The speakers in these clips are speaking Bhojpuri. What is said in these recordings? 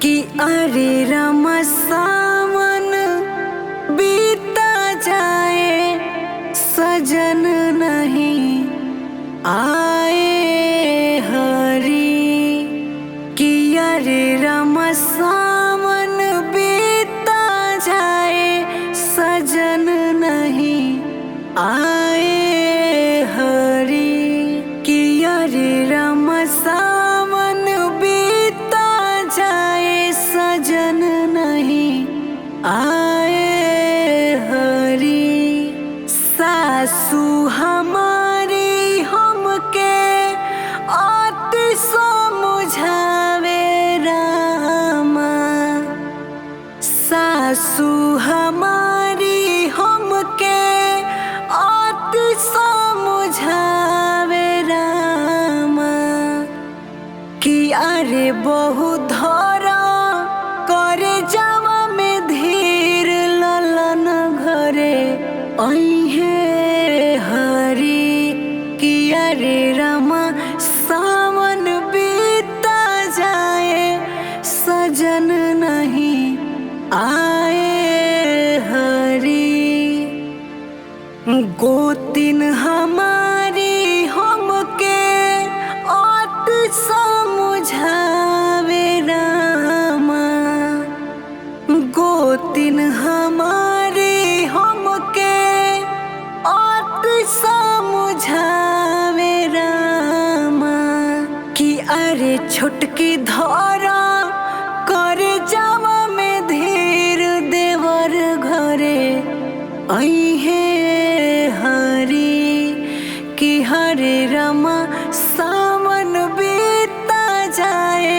कि अरे रमा सावन बीता जाए सजन नहीं आए हरी। कि अरे रमा सावन बीता जाए सजन नहीं आए हरी। कि अरे रमा सावन बीता जाए सजन नहीं आए हरी। सासू हमारी हमके आती समझावे रामा। सासू हमारी हमके आती समझावे रामा। कि अरे बहु धरा करे जावा में धीर ललन घरे अइहे हरी। कि अरे रमा सावन बीता जाए सजन नहीं आए हरी। गोतिन हमारी हमके आत समझावे रामा। गोतिन हमारी हमके आत समझावे रामा। कि अरे छुटकी धरा करे जावा में धीर देवर घरे अइहे हरी। कि हरे रमा सावन बीता जाए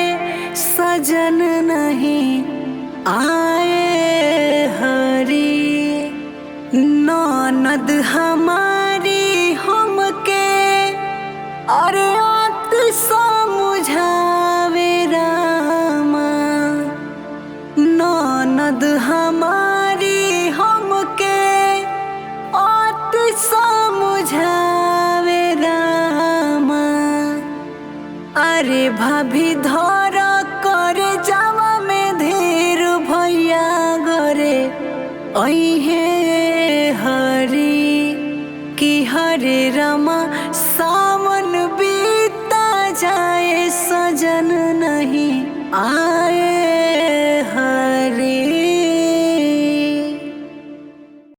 सजन नहीं आए हरी। ननद हमारी हमके अरे आत समझावे रामा। ननद हमारी हमके आत समझावे रामा। अरे भाभी धरा करे जावा में धीर भैया घरे अइहे हरी। कि हरे रमा सावन बीता जाए सजन नहीं आ